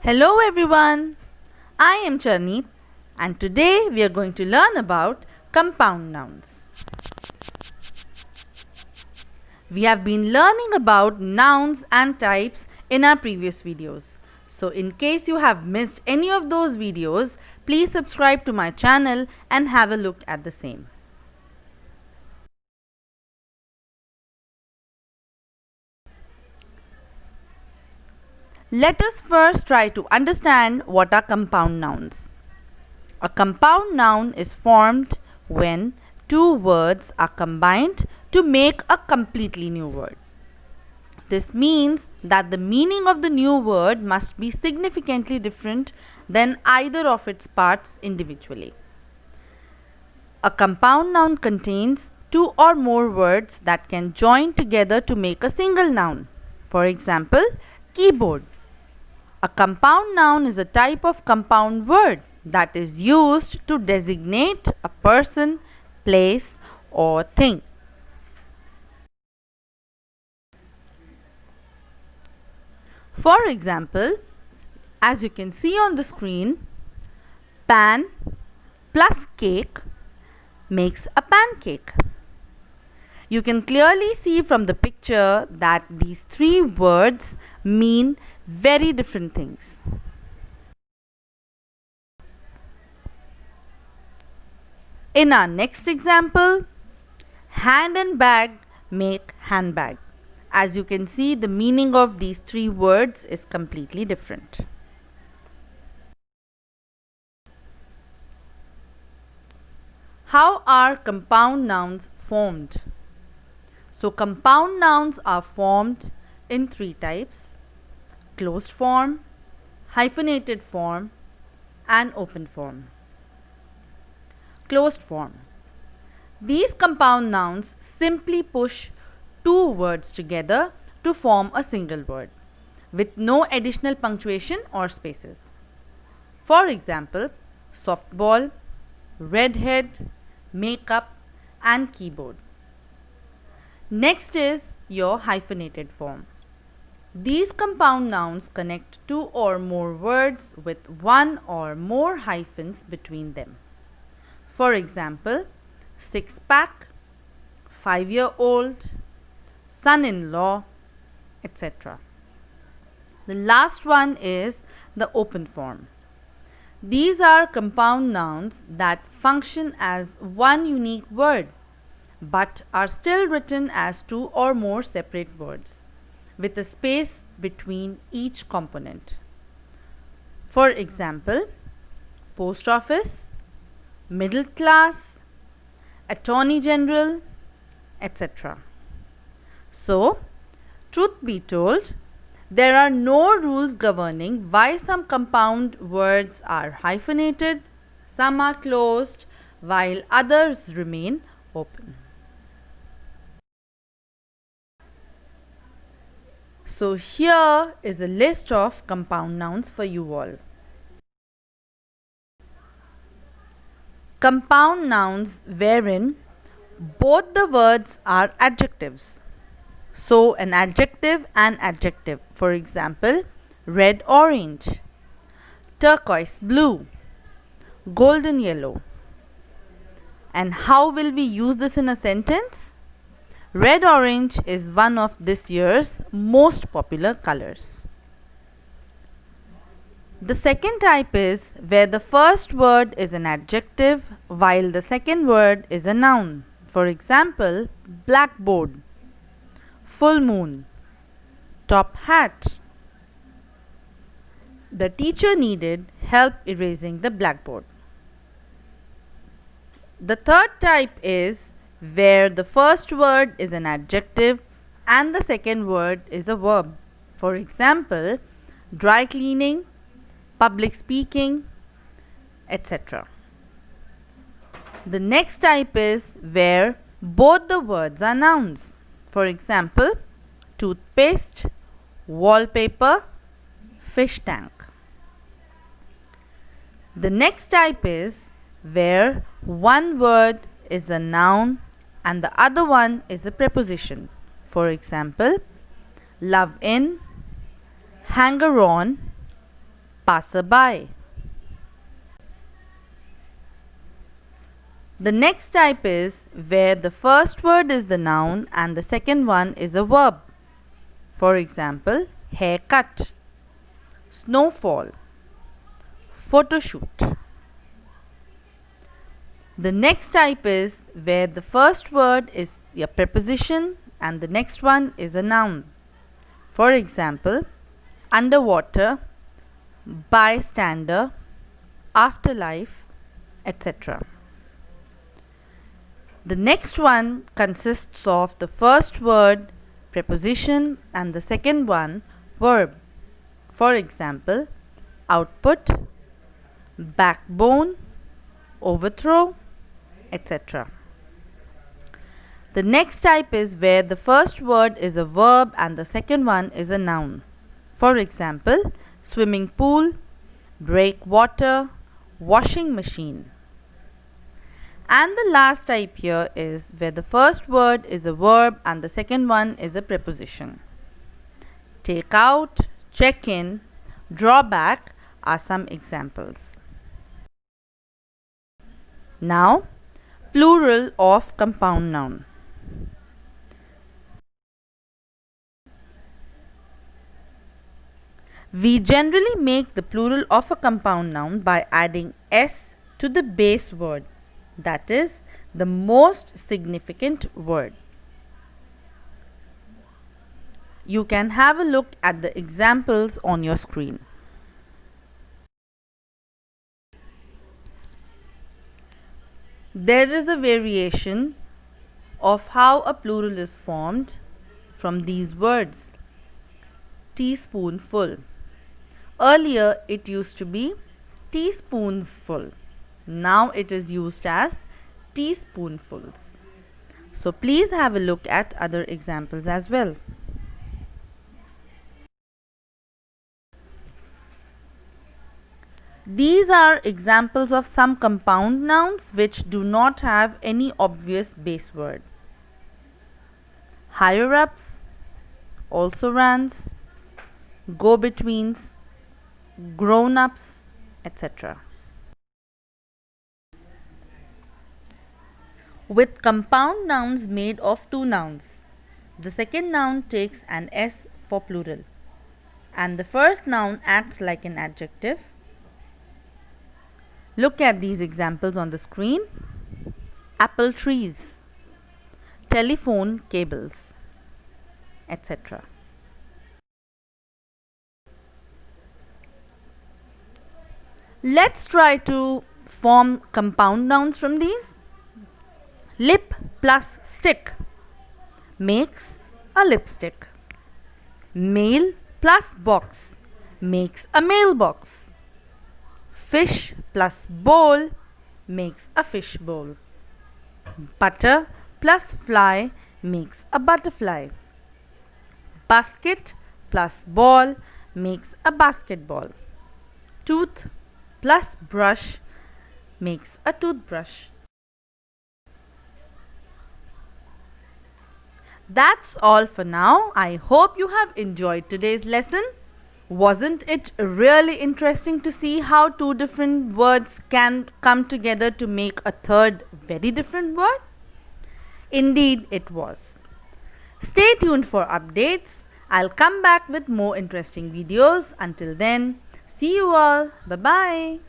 Hello everyone, I am Charneet and today we are going to learn about compound nouns. We have been learning about nouns and types in our previous videos. So in case you have missed any of those videos, please subscribe to my channel and have a look at the same. Let us first try to understand what are compound nouns. A compound noun is formed when two words are combined to make a completely new word. This means that the meaning of the new word must be significantly different than either of its parts individually. A compound noun contains two or more words that can join together to make a single noun. For example, keyboard. A compound noun is a type of compound word that is used to designate a person, place, or thing. For example, as you can see on the screen, pan plus cake makes a pancake. You can clearly see from the picture that these three words mean very different things. In our next example, hand and bag make handbag. As you can see, the meaning of these three words is completely different. How are compound nouns formed? So compound nouns are formed in three types: closed form, hyphenated form, and open form. Closed form. These compound nouns simply push two words together to form a single word with no additional punctuation or spaces. For example, softball, redhead, makeup, and keyboard. Next is your hyphenated form. These compound nouns connect two or more words with one or more hyphens between them. For example, six-pack, 5-year-old, son-in-law, etc. The last one is the open form. These are compound nouns that function as one unique word but are still written as two or more separate words with a space between each component. For example, post office, middle class, attorney general, etc. So, truth be told, there are no rules governing why some compound words are hyphenated, some are closed, while others remain open. So here is a list of compound nouns for you all. Compound nouns wherein both the words are adjectives. So an adjective and adjective. For example, red orange, turquoise blue, golden yellow. And how will we use this in a sentence? Red orange is one of this year's most popular colors. The second type is where the first word is an adjective while the second word is a noun. For example, blackboard, full moon, top hat. The teacher needed help erasing the blackboard. The third type is where the first word is an adjective and the second word is a verb. For example, dry cleaning, public speaking, etc. The next type is where both the words are nouns. For example, toothpaste, wallpaper, fish tank. The next type is where one word is a noun and the other one is a preposition. For example, love in, hanger on, passerby. The next type is where the first word is the noun and the second one is a verb. For example, haircut, snowfall, photoshoot. The next type is where the first word is a preposition and the next one is a noun. For example, underwater, bystander, afterlife, etc. The next one consists of the first word, preposition, and the second one, verb. For example, output, backbone, overthrow, etc. The next type is where the first word is a verb and the second one is a noun. For example, swimming pool, breakwater, washing machine. And the last type here is where the first word is a verb and the second one is a preposition. Take out, check in, draw back are some examples. Now, plural of compound noun. We generally make the plural of a compound noun by adding s to the base word, that is, the most significant word. You can have a look at the examples on your screen. There is a variation of how a plural is formed from these words. Teaspoonful. Earlier it used to be teaspoonsful. Now it is used as teaspoonfuls. So please have a look at other examples as well. These are examples of some compound nouns which do not have any obvious base word. Higher-ups, also-rans, go-betweens, grown-ups, etc. With compound nouns made of two nouns, the second noun takes an s for plural and the first noun acts like an adjective. Look at these examples on the screen. Apple trees, telephone cables, etc. Let's try to form compound nouns from these. Lip plus stick makes a lipstick. Mail plus box makes a mailbox. Fish plus bowl makes a fish bowl. Butter plus fly makes a butterfly. Basket plus ball makes a basketball. Tooth plus brush makes a toothbrush. That's all for now. I hope you have enjoyed today's lesson. Wasn't it really interesting to see how two different words can come together to make a third very different word? Indeed, it was. Stay tuned for updates. I'll come back with more interesting videos. Until then, see you all. Bye-bye.